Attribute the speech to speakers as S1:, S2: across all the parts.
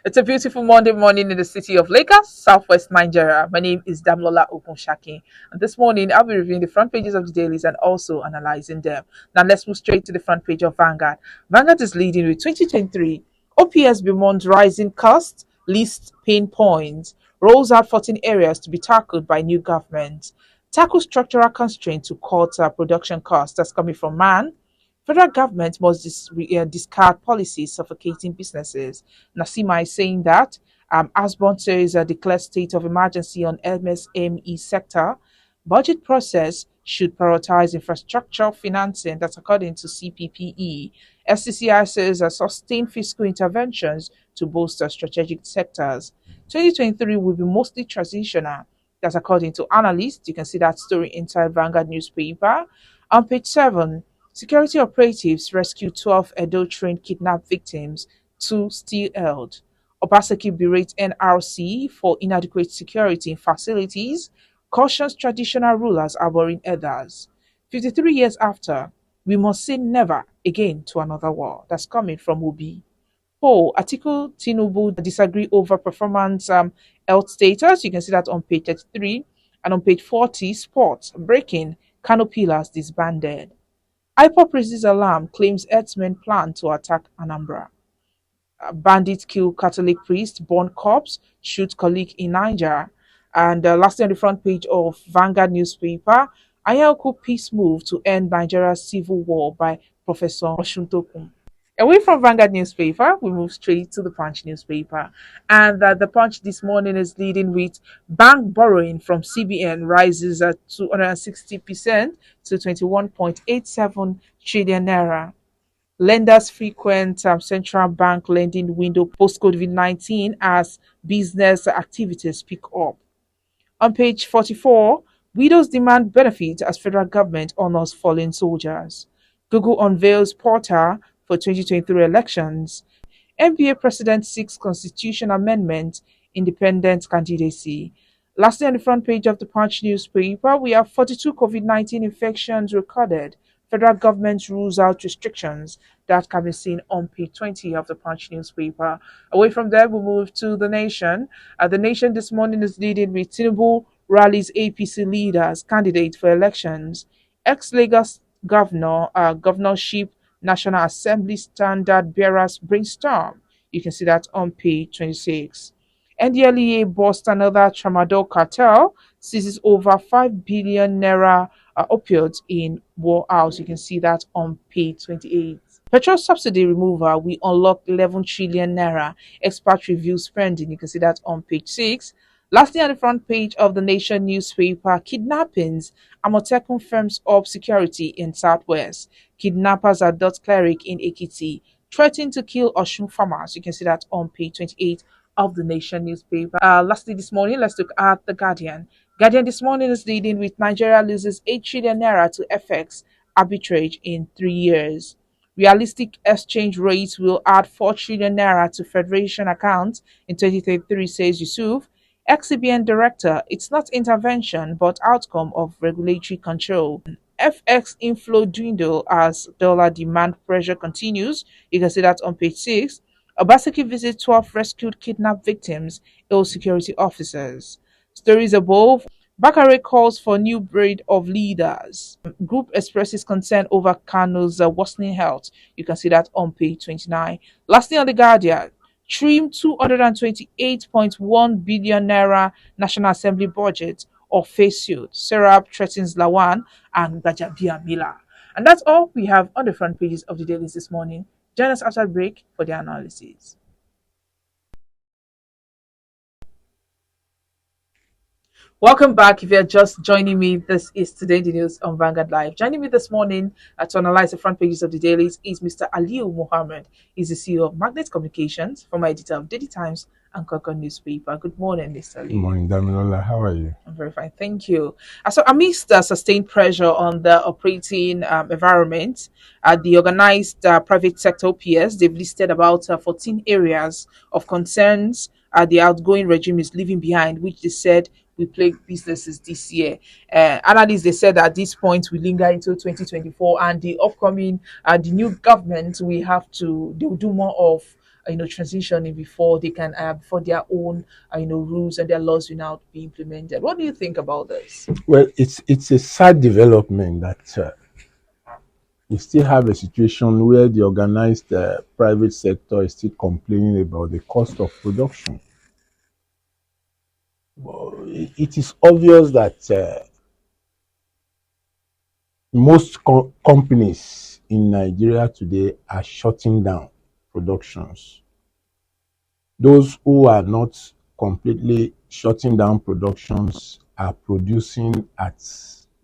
S1: It's a beautiful Monday morning in the city of Lagos, southwest Nigeria. My name is Damlola Okunshaki. And this morning, I'll be reviewing the front pages of the dailies and also analyzing them. Now, let's move straight to the front page of Vanguard. Vanguard is leading with 2023. OPS bemoans rising costs, lists pain points, rolls out 14 areas to be tackled by new government. Tackle structural constraints to cut production costs. That's coming from man. Federal government must discard policies suffocating businesses. Nasima is saying that Asbon says declared state of emergency on MSME sector. Budget process should prioritize infrastructure financing. That's according to CPPE. SCCI says sustain fiscal interventions to bolster strategic sectors. 2023 will be mostly transitional. That's according to analysts. You can see that story inside Vanguard newspaper. On page 7, security operatives rescue 12 Edo trained kidnap victims, 2 still held. Obaseki berates NRC for inadequate security in facilities, cautions traditional rulers harboring others. 53 years after, we must say never again to another war. That's coming from Obi. Article Tinubu disagree over performance health status. You can see that on page 33. And on page 40, sports, breaking, Kano pillars disbanded. IPOP raises alarm, claims herdsmen plan to attack Anambra. Bandits kill Catholic priest, burn corpse, shoot colleague in Niger. And lastly, on the front page of Vanguard newspaper, Ayaku peace move to end Nigeria's civil war by Professor Oshuntokun. Away from Vanguard newspaper, we move straight to the Punch newspaper. And the Punch this morning is leading with bank borrowing from CBN rises at 260% to 21.87 trillion naira. Lenders frequent central bank lending window post COVID-19 as business activities pick up. On page 44, widows demand benefits as federal government honors fallen soldiers. Google unveils portal for 2023 elections. NBA president seeks constitution amendment, independent candidacy. Lastly, on the front page of the Punch newspaper, we have 42 COVID-19 infections recorded. Federal government rules out restrictions. That can be seen on page 20 of the Punch newspaper. Away from there, we move to The Nation. The Nation this morning is leading with Tinubu rallies APC leaders, candidate for elections. Ex-Lagos governor, governorship, National Assembly standard bearers brainstorm. You can see that on page 26. NDLEA busts another tramadol cartel, seizes over 5 billion naira opioids in warehouse. You can see that on page 28. Petrol subsidy removal, we unlock 11 trillion naira. Expert review spending. You can see that on page 6. Lastly, on the front page of the Nation newspaper, kidnappings. Amotekun firms up security in Southwest. Kidnappers at Dot Cleric in Ekiti threatening to kill Oshun farmers. You can see that on page 28 of the Nation newspaper. Lastly, this morning, let's look at the Guardian. Guardian this morning is leading with Nigeria loses 8 trillion naira to FX arbitrage in 3 years. Realistic exchange rates will add 4 trillion naira to Federation accounts in 2033, says Yusuf. XCBN director, it's not intervention but outcome of regulatory control. FX inflow dwindle as dollar demand pressure continues. You can see that on page 6. Obaseki visits 12 rescued kidnap victims, ill security officers. Stories above. Bakare calls for new breed of leaders. Group expresses concern over Kano's worsening health. You can see that on page 29. Lastly, on the Guardian, trim 228.1 billion naira National Assembly budget or face suit. Serap threatens Lawan and Gajabia Mila. And that's all we have on the front pages of the dailies this morning. Join us after the break for the analysis. Welcome back. If you're just joining me, this is Today in the News on Vanguard Live. Joining me this morning to analyze the front pages of the dailies is Mr. Aliu Mohammed. He's the CEO of Magnet Communications, former editor of Daily Times and Concord newspaper. Good morning, Mr. Aliu.
S2: Good morning, Damilola. How are you?
S1: I'm very fine, thank you. So, amidst the sustained pressure on the operating environment, the organized private sector OPS, they've listed about 14 areas of concerns the outgoing regime is leaving behind, which they said will plague businesses this year. Analysts, they said at this point will linger into 2024, and the upcoming the new government, they will do more of transitioning before they can before their own rules and their laws will now be implemented. What do you think about this?
S2: Well, it's a sad development that we still have a situation where the organized private sector is still complaining about the cost of production. Well, it is obvious that most companies in Nigeria today are shutting down productions. Those who are not completely shutting down productions are producing at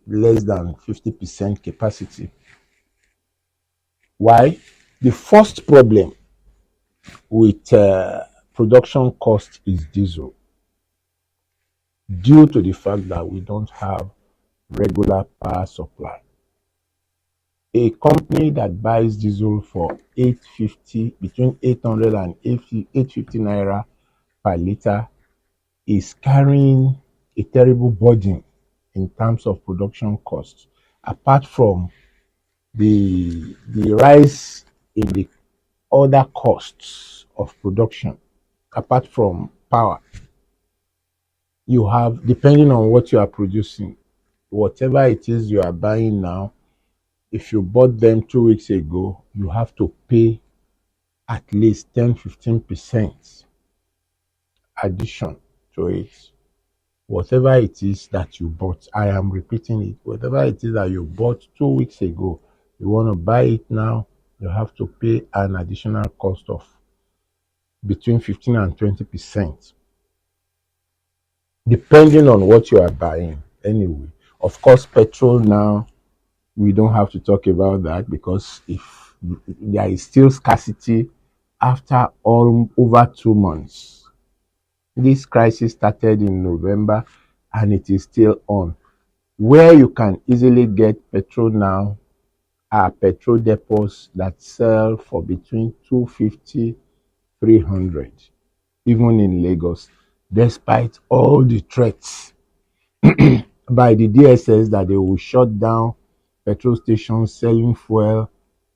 S2: less than 50% capacity. Why? The first problem with production cost is diesel, due to the fact that we don't have regular power supply. A company that buys diesel for 850, between 800 and 850 naira per liter is carrying a terrible burden in terms of production costs, apart from the rise in the other costs of production, apart from power. You have, depending on what you are producing, whatever it is you are buying now, if you bought them 2 weeks ago, you have to pay at least 10-15% addition to it. Whatever it is that you bought, I am repeating it, whatever it is that you bought 2 weeks ago, you want to buy it now, you have to pay an additional cost of between 15 and 20%, depending on what you are buying. Anyway, of course, petrol now, we don't have to talk about that, because if there is still scarcity after all over 2 months. This crisis started in November and it is still on. Where you can easily get petrol now are petrol depots that sell for between 250, 300, even in Lagos, despite all the threats by the DSS that they will shut down petrol stations selling fuel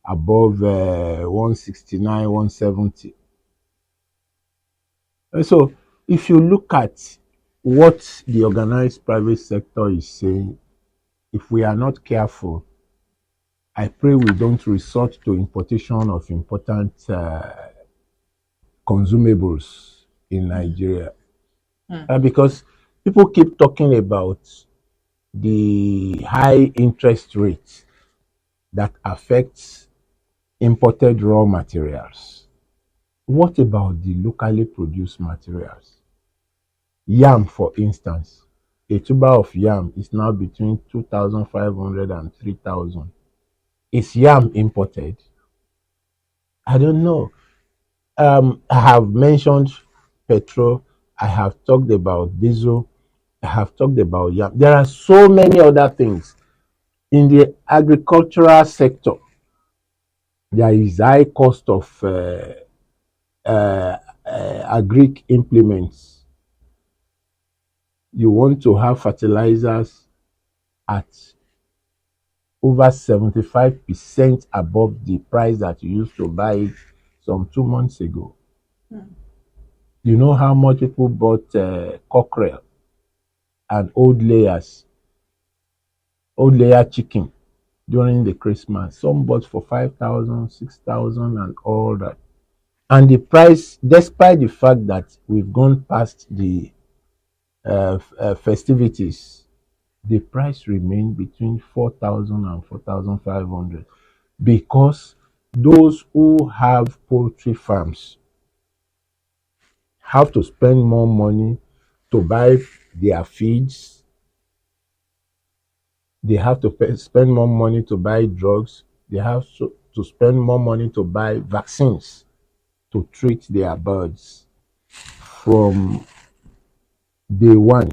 S2: above 169, 170. And so, if you look at what the organized private sector is saying, if we are not careful, I pray we don't resort to importation of important consumables in Nigeria. Because people keep talking about the high interest rate that affects imported raw materials. What about the locally produced materials? Yam, for instance. A tuber of yam is now between 2,500 and 3,000. Is yam imported? I don't know. I have mentioned petrol. I have talked about diesel. I have talked about yam. There are so many other things. In the agricultural sector, there is high cost of agric implements. You want to have fertilizers at over 75% above the price that you used to buy it some 2 months ago. You know how much people bought cockerel and old layer chicken during the Christmas. Some bought for 5,000, 6,000, and all that. And the price, despite the fact that we've gone past the festivities, the price remained between 4,000 and 4,500, because those who have poultry farms have to spend more money to buy their feeds. They have to spend more money to buy drugs. They have to spend more money to buy vaccines to treat their birds from day one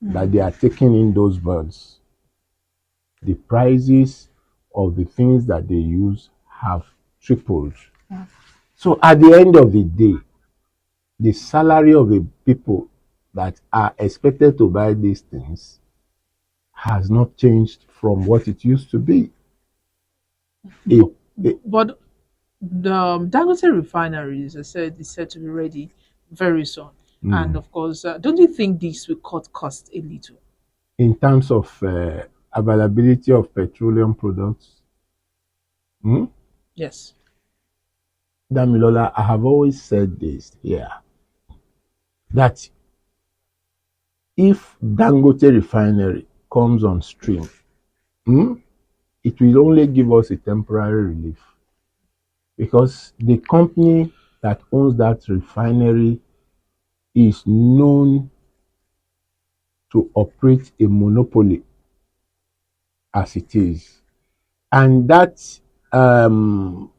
S2: that they are taking in those birds. The prices of the things that they use have tripled. So at the end of the day, the salary of the people that are expected to buy these things has not changed from what it used to be.
S1: But The Dangote refineries, I said, is said to be ready very soon. And
S2: Mm.
S1: of course, don't you think this will cut costs a little?
S2: In terms of availability of petroleum products, hmm?
S1: Yes.
S2: Damilola, I have always said this here that if Dangote refinery comes on stream, hmm, it will only give us a temporary relief because the company that owns that refinery is known to operate a monopoly as it is. And that um,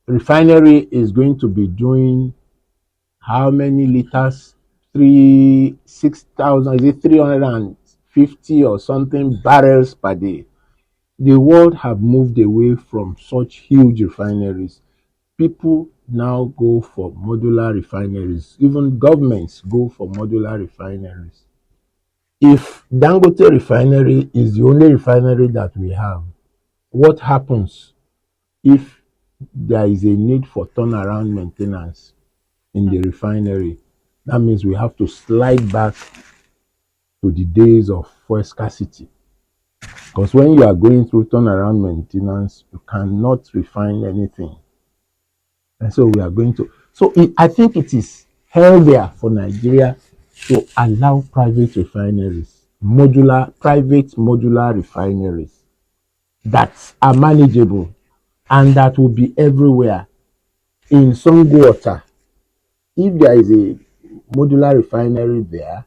S2: refinery is going to be doing how many liters? 6,000, is it 350 or something barrels per day? The world have moved away from such huge refineries. People now go for modular refineries. Even governments go for modular refineries. If Dangote refinery is the only refinery that we have, what happens if there is a need for turnaround maintenance in the refinery? That means we have to slide back to the days of fuel scarcity. Because when you are going through turnaround maintenance, you cannot refine anything. And so we are going to. So I think it is healthier for Nigeria to allow private refineries, private modular refineries that are manageable and that will be everywhere in some water. If there is a modular refinery there,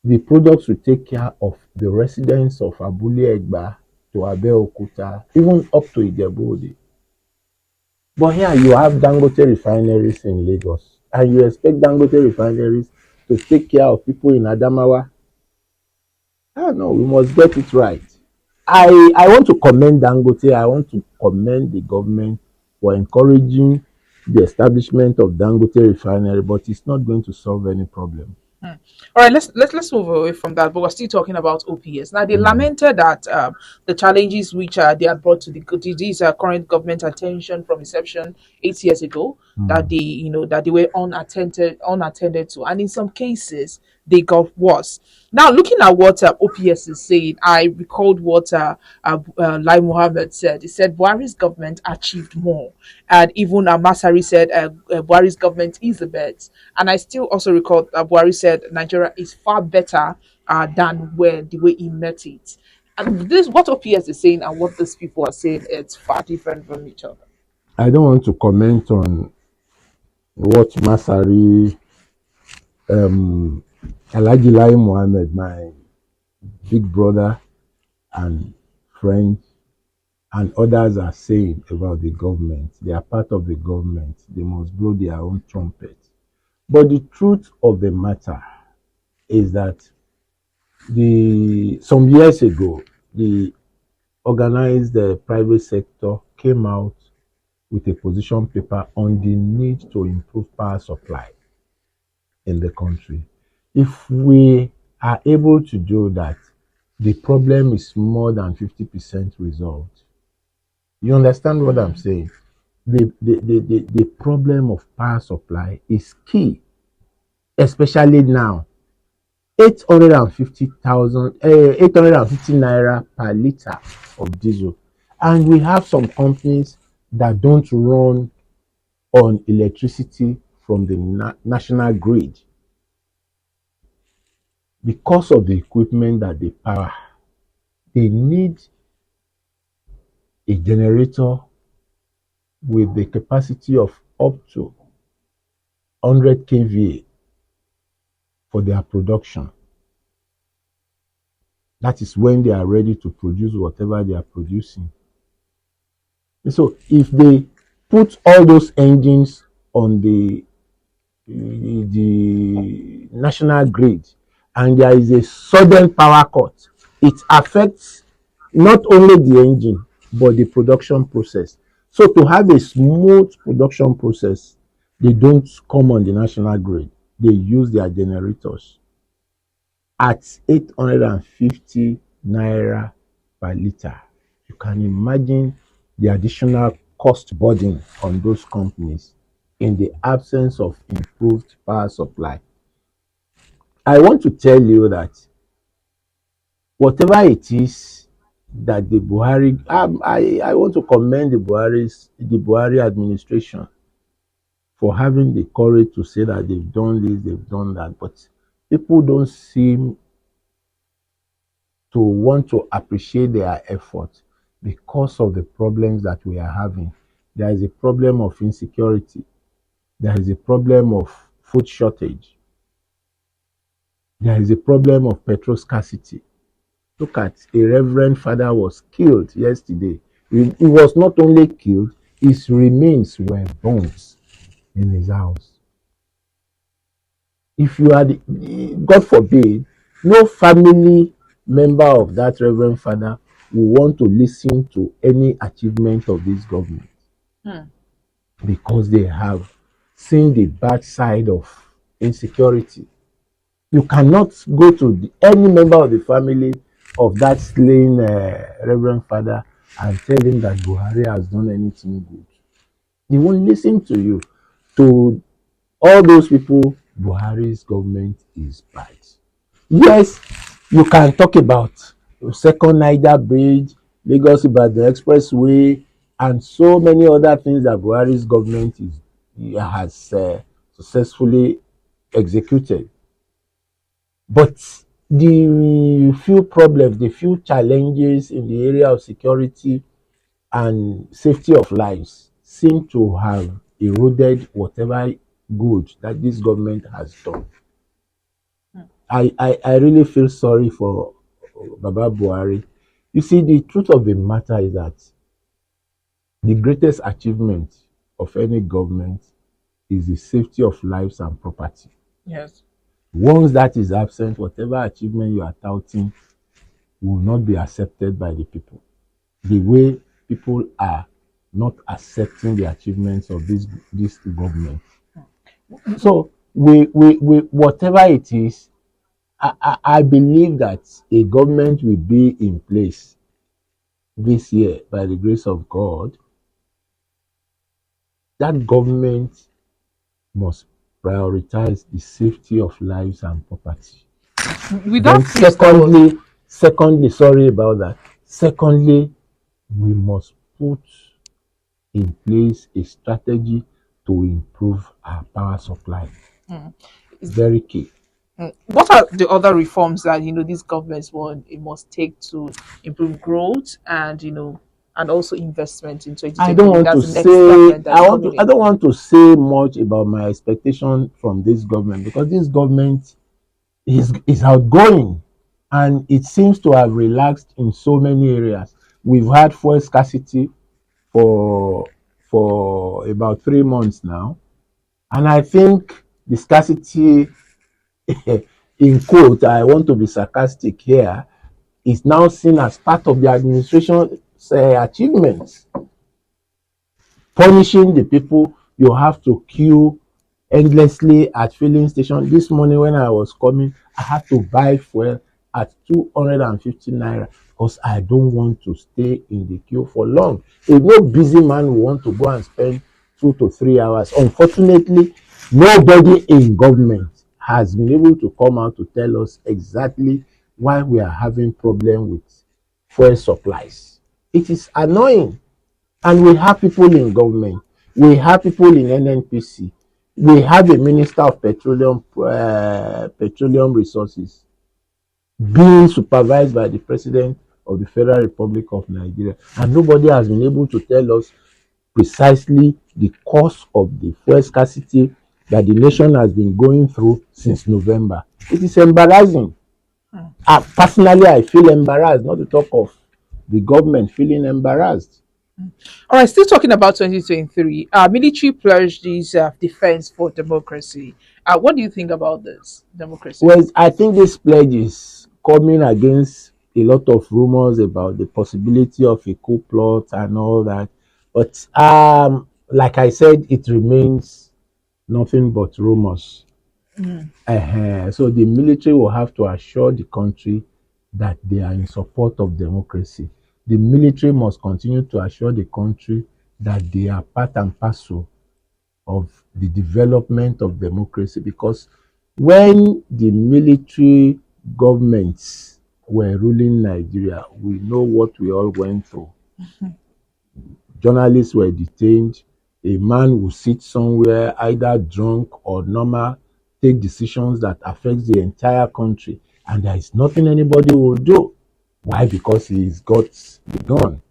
S2: the products will take care of the residents of Abule Egba to Abeokuta, even up to Ijebu. But here you have Dangote refineries in Lagos, and you expect Dangote refineries to take care of people in Adamawa. Ah, no, we must get it right. I want to commend Dangote. I want to commend the government for encouraging the establishment of Dangote refinery, but it's not going to solve any problem.
S1: All right, let's move away from that. But we're still talking about OPS. Now they
S2: Mm,
S1: lamented that the challenges which they had brought to these current government attention from inception 8 years ago, that
S2: mm.
S1: they were unattended to, and in some cases they got worse. Now looking at what OPS is saying, I recalled what Lai Mohammed said. He said Buhari's government achieved more, and even Masari said Buhari's government is the best. And I still also recall Buhari said Nigeria is far better than where the way he met it. And this what OPS is saying and what these people are saying, it's far different from each other.
S2: I don't want to comment on what Masari, um, Alhaji Lai Mohammed, my big brother and friend, and others are saying about the government. They are part of the government. They must blow their own trumpet. But the truth of the matter is that some years ago, the organized private sector came out with a position paper on the need to improve power supply in the country. If we are able to do that, the problem is more than 50% resolved. You understand what I'm saying? The problem of power supply is key, especially now. 850 naira per liter of diesel. And we have some companies that don't run on electricity from the national grid because of the equipment that they power. They need a generator with the capacity of up to 100 kVA for their production. That is when they are ready to produce whatever they are producing. And so if they put all those engines on the national grid and there is a sudden power cut, it affects not only the engine but the production process. So to have a smooth production process, they don't come on the national grid. They use their generators at 850 naira per liter. You can imagine the additional cost burden on those companies in the absence of improved power supply. I want to tell you that whatever it is that the Buhari, I want to commend the Buhari administration for having the courage to say that they've done this, they've done that, but people don't seem to want to appreciate their effort because of the problems that we are having. There is a problem of insecurity. There is a problem of food shortage. There is a problem of petrol scarcity. Look at a reverend father was killed yesterday. He was not only killed, his remains were burnt in his house. If you are, God forbid, no family member of that reverend father will want to listen to any achievement of this government because they have seen the bad side of insecurity. You cannot go to any member of the family of that slain reverend father and tell him that Buhari has done anything good. He won't listen to you. To all those people, Buhari's government is bad. Yes, you can talk about second Niger bridge, Lagos Ibadan expressway, and so many other things that Buhari's government has successfully executed. But the few problems, the few challenges in the area of security and safety of lives seem to have eroded whatever good that this government has done. I really feel sorry for Baba Buhari. You see, the truth of the matter is that the greatest achievement of any government is the safety of lives and property.
S1: Yes.
S2: Once that is absent, whatever achievement you are touting will not be accepted by the people. The way people are not accepting the achievements of this government. So whatever it is, I believe that a government will be in place this year by the grace of God. That government must prioritize the safety of lives and property.
S1: Without
S2: Secondly, sorry about that. Secondly, we must put in place a strategy to improve our power supply. It's very key.
S1: What are the other reforms that these governments must take to improve growth and and also investment in 2020?
S2: I don't want to say I don't want to say much about my expectation from this government because this government is outgoing and it seems to have relaxed in so many areas. We've had fuel scarcity for about 3 months now, and I think the scarcity in quote, I want to be sarcastic here, is now seen as part of the administration's achievements. Punishing the people, you have to queue endlessly at filling station. This morning when I was coming, I had to buy fuel at 250 naira because I don't want to stay in the queue for long. A no busy man will want to go and spend 2 to 3 hours. Unfortunately, nobody in government has been able to come out to tell us exactly why we are having problem with fuel supplies. It is annoying. And we have people in government. We have people in NNPC. We have a minister of petroleum resources being supervised by the president of the Federal Republic of Nigeria. And nobody has been able to tell us precisely the cause of the fuel scarcity that the nation has been going through since November. It is embarrassing. Personally, I feel embarrassed, not to talk of the government feeling embarrassed.
S1: All right, still talking about 2023. Military pledges defense for democracy. What do you think about this democracy?
S2: Well, I think this pledge is coming against a lot of rumors about the possibility of a coup plot and all that. But like I said, it remains nothing but rumors. So the military will have to assure the country that they are in support of democracy. The military must continue to assure the country that they are part and parcel of the development of democracy, because when the military governments were ruling Nigeria, we know what we all went through. Journalists were detained. A man will sit somewhere, either drunk or normal, take decisions that affect the entire country, and there is nothing anybody will do. Why? Because he's got the gun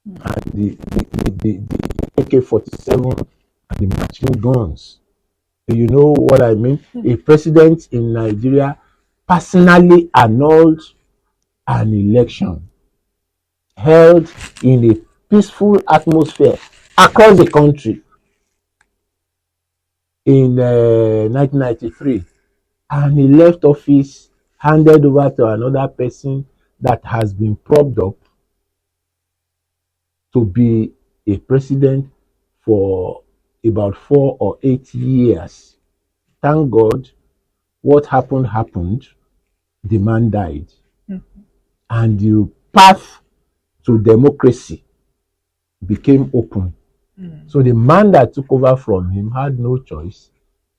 S2: and the AK-47 and the machine guns. You know what I mean? A president in Nigeria personally annulled an election held in a peaceful atmosphere across the country in 1993, and he left office, handed over to another person that has been propped up to be a president for about 4 or 8 years. Thank God, what happened happened. The man died, and the path to democracy became open. So the man that took over from him had no choice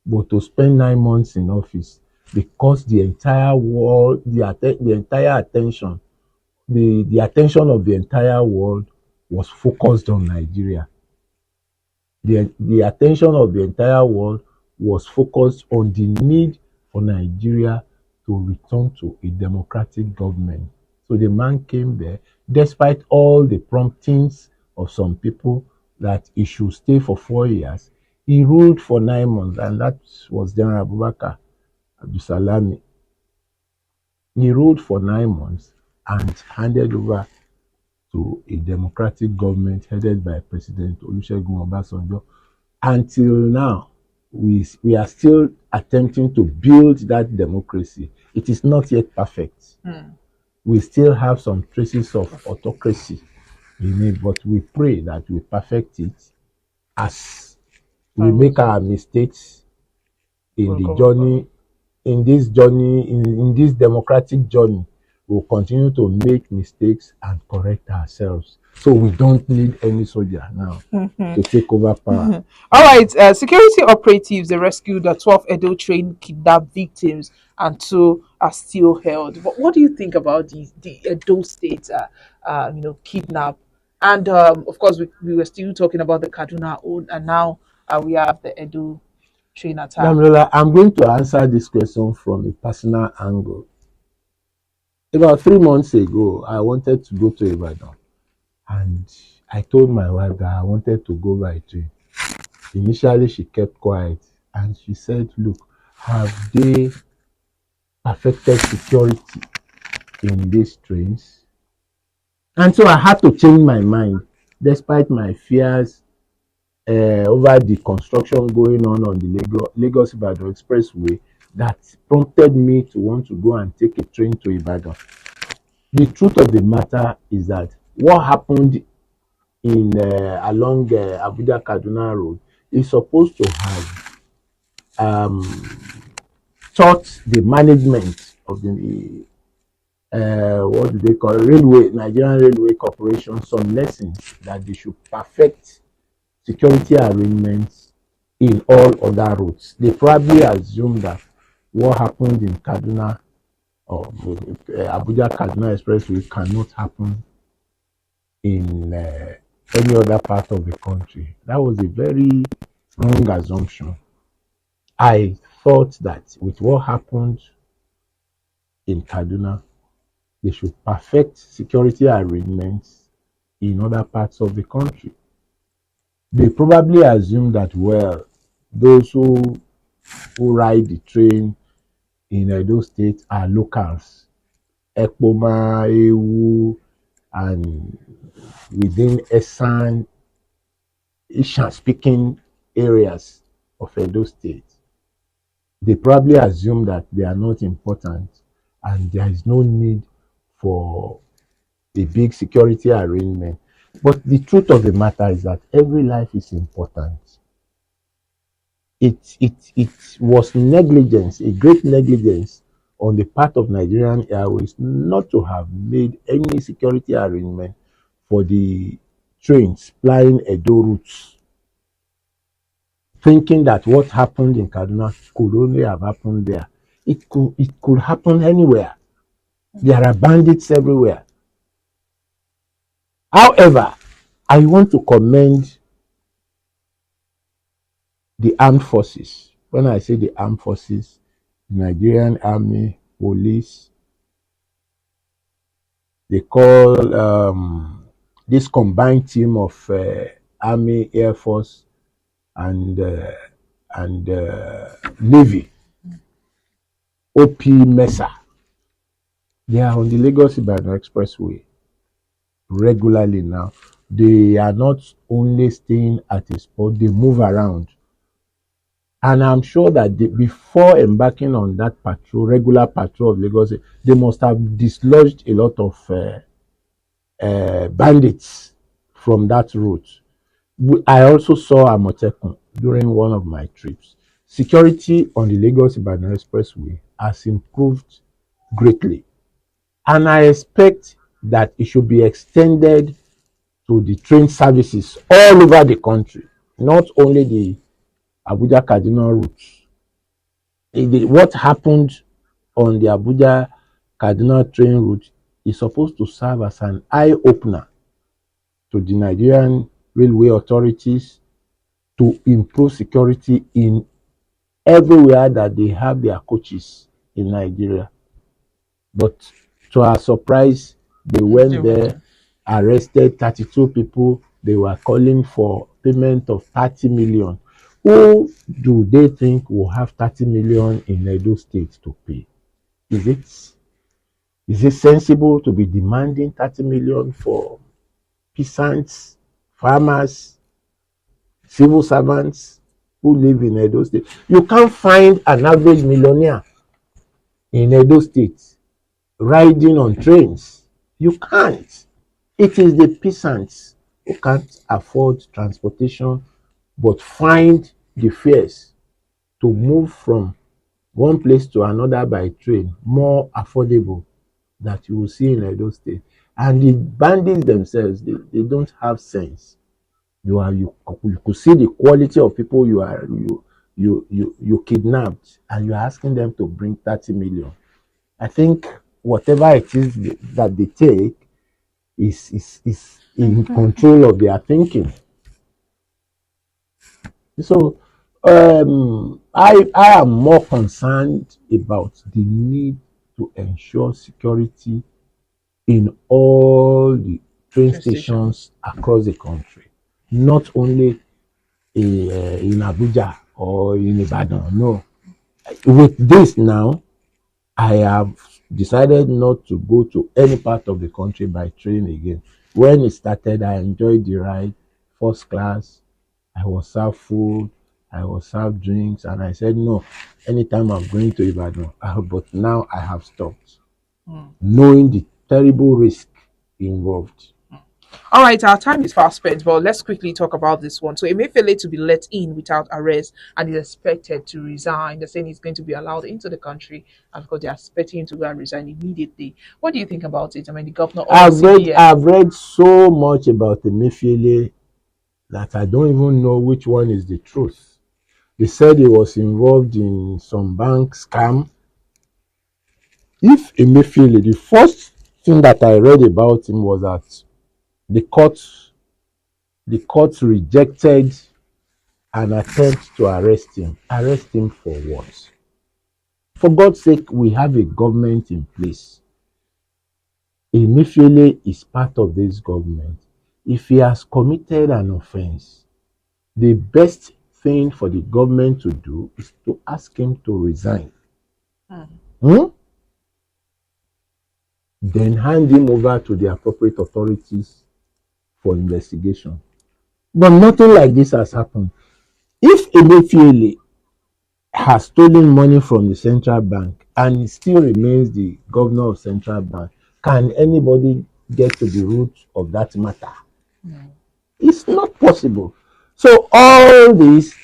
S2: but to spend 9 months in office, because the entire world, the entire attention, the attention of the entire world was focused on Nigeria. The attention of the entire world was focused on the need for Nigeria to return to a democratic government. So the man came there, despite all the promptings of some people that he should stay for 4 years. He ruled for 9 months, and that was General Abubakar Abdusalami. He ruled for 9 months and handed over to a democratic government headed by President Olusegun Obasanjo. Until now, we are still attempting to build that democracy. It is not yet perfect. We still have some traces of autocracy in it, but we pray that we perfect it as we make our mistakes in the journey, in this democratic journey. We'll continue to make mistakes and correct ourselves. So we don't need any soldier now to take over power.
S1: All right, security operatives, they rescued the 12 Edo train kidnapped victims, and two are still held. But what do you think about the Edo state, kidnap? And of course, we were still talking about the Kaduna own, and now we have the Edo train attack.
S2: Damilola, I'm going to answer this question from a personal angle. About 3 months ago, I wanted to go to Ibadan, and I told my wife that I wanted to go by train. Initially, she kept quiet, and she said, "Look, have they perfected security in these trains?" And so I had to change my mind, despite my fears over the construction going on the Lagos Ibadan Expressway, that prompted me to want to go and take a train to Ibadan. The truth of the matter is that what happened in along Abuja Kaduna Road is supposed to have taught the management of the what do they call railway, Nigerian Railway Corporation, some lessons that they should perfect security arrangements in all other routes. They probably assume that what happened in Kaduna or Abuja Kaduna Expressway cannot happen in any other part of the country. That was a very wrong assumption. I thought that with what happened in Kaduna, they should perfect security arrangements in other parts of the country. They probably assume that, well, those who ride the train in those states are locals, Ekpoma, Ewu, and within Esan, Ishan speaking areas of Edo State. They probably assume that they are not important and there is no need for a big security arrangement. But the truth of the matter is that every life is important. It was negligence, a great negligence on the part of Nigerian Airways not to have made any security arrangement for the trains plying Edo routes, thinking that what happened in Kaduna could only have happened there. It could happen anywhere. There are bandits everywhere. However, I want to commend the armed forces. When I say the armed forces, Nigerian army, police, they call this combined team of army, air force, and navy, OP Mesa. They are on the Lagos Ibadan Expressway regularly now. They are not only staying at a spot, they move around. And I'm sure that before embarking on that patrol, regular patrol of Lagos, they must have dislodged a lot of bandits from that route. I also saw Amotekun during one of my trips. Security on the Lagos Ibadan Expressway has improved greatly. And I expect that it should be extended to the train services all over the country, not only the Abuja Kaduna route. What happened on the Abuja Kaduna train route is supposed to serve as an eye opener to the Nigerian railway authorities to improve security in everywhere that they have their coaches in Nigeria. But to our surprise, they went there, arrested 32 people. They were calling for payment of 30 million. Who do they think will have 30 million in Edo State to pay? Is it sensible to be demanding 30 million for peasants, farmers, civil servants who live in Edo State? You can't find an average millionaire in Edo State riding on trains. You can't. It is the peasants who can't afford transportation but find the fares to move from one place to another by train more affordable that you will see in Edo State. And the bandits themselves, they don't have sense. You could see the quality of people you kidnapped, and you're asking them to bring 30 million. I think whatever it is that they take is in control of their thinking. So I am more concerned about the need to ensure security in all the train stations across the country, not only in Abuja or in Ibadan. No. With this now, I have decided not to go to any part of the country by train again. When it started, I enjoyed the ride, first class. I was served food, I was served drinks, and I said no. Anytime I'm going to Ibadan, but now I have stopped, knowing the terrible risk involved.
S1: All right, our time is fast spent, but let's quickly talk about this one. So Emefiele to be let in without arrest and is expected to resign. They're saying he's going to be allowed into the country, and of course they're expecting him to go and resign immediately. What do you think about it? I mean, the governor of
S2: I've read so much about Emefiele that I don't even know which one is the truth. They said he was involved in some bank scam. If Emefiele, the first thing that I read about him was that the court rejected an attempt to arrest him. Arrest him for what? For God's sake, we have a government in place. Emefiele is part of this government. If he has committed an offense, the best thing for the government to do is to ask him to resign. Then hand him over to the appropriate authorities for investigation. But nothing like this has happened. If Emefiele has stolen money from the central bank and he still remains the governor of central bank, can anybody get to the root of that matter? It's not possible. So all these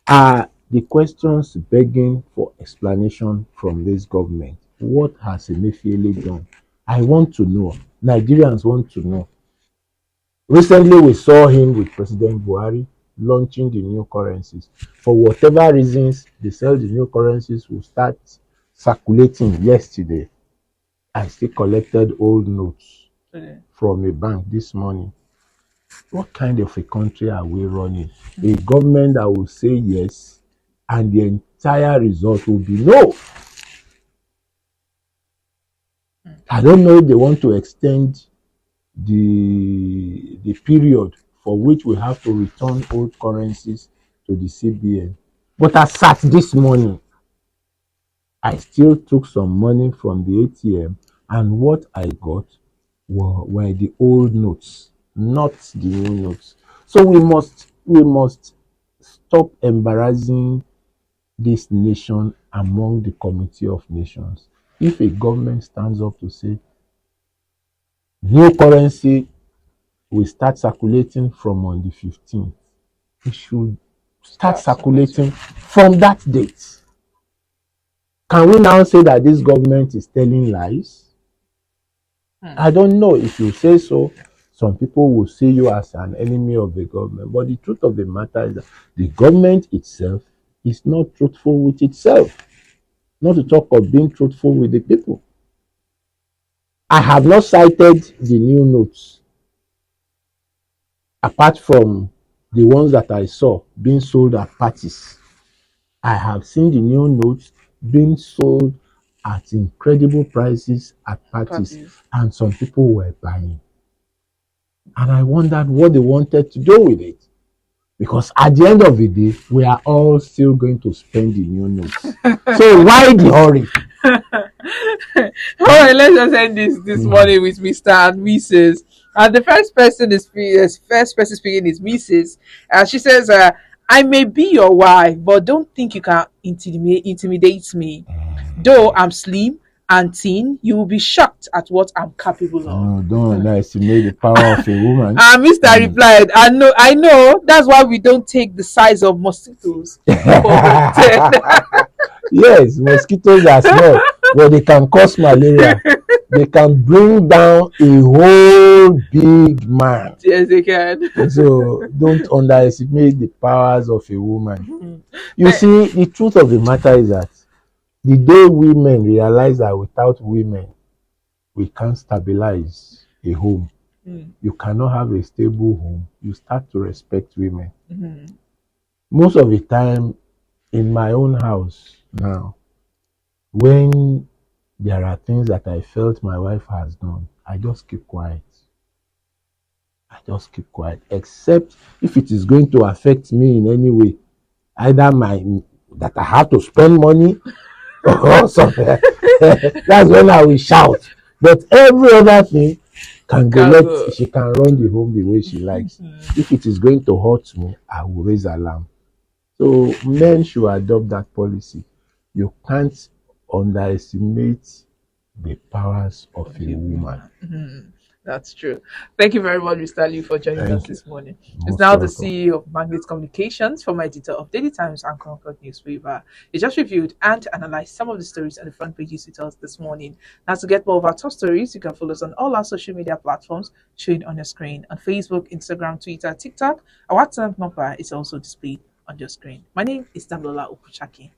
S2: are the questions begging for explanation from this government. What has Emefiele done? I want to know. Nigerians want to know. Recently, we saw him with President Buhari launching the new currencies. For whatever reasons, they said the new currencies will start circulating yesterday. I still collected old notes
S1: Okay.
S2: from a bank this morning. What kind of a country are we running? A government that will say yes and the entire result will be no. I don't know if they want to extend the period for which we have to return old currencies to the CBN. But as at this morning, I still took some money from the ATM, and what I got were the old notes, not the new notes. So we must stop embarrassing this nation among the committee of nations. If a government stands up to say new currency will start circulating from on the 15th, it should start
S1: Start circulating.
S2: circulating from that date. Can we now say that this government is telling lies? I don't know. If you say so, some people will see you as an enemy of the government. But the truth of the matter is that the government itself is not truthful with itself, not to talk of being truthful with the people. I have not cited the new notes, apart from the ones that I saw being sold at parties. I have seen the new notes being sold at incredible prices at parties,
S1: Parties.
S2: and some people were buying. And I wondered what they wanted to do with it. Because at the end of the day, we are all still going to spend the new notes. So why the hurry?
S1: All right, let's just end this morning with Mr. and Mrs. And the first person speaking is Mrs. She says, "I may be your wife, but don't think you can intimidate me. Though I'm slim and thin, you will be shocked at what I'm capable of."
S2: No, don't underestimate the power of a woman.
S1: And Mr. replied, I know. That's why we don't take the size of mosquitoes for granted."
S2: Yes, mosquitoes are small, but they can cause malaria. They can bring down a whole big man.
S1: Yes, they can.
S2: So don't underestimate the powers of a woman.
S1: Mm.
S2: You see, the truth of the matter is that the day women realize that without women, we can't stabilize a home.
S1: Mm.
S2: You cannot have a stable home. You start to respect women.
S1: Mm.
S2: Most of the time, in my own house now, when there are things that I felt my wife has done, I just keep quiet. I just keep quiet, except if it is going to affect me in any way, either that I have to spend money or something. That's when I will shout. But every other thing she can run the home the way she likes. If it is going to hurt me, I will raise alarm. So men should adopt that policy. You can't underestimate the powers of a woman.
S1: Mhm. That's true. Thank you very much, Mr. Lee, for joining us
S2: Thank you.
S1: this morning. It's
S2: Most
S1: now the
S2: welcome.
S1: CEO of Bandits Communications, former editor of Daily Times and Concord Newspaper. He just reviewed and analyzed some of the stories on the front pages with us this morning. Now, to get more of our top stories, you can follow us on all our social media platforms showing on your screen on Facebook, Instagram, Twitter, TikTok. Our WhatsApp number is also displayed on your screen. My name is Damlola Okuchaki.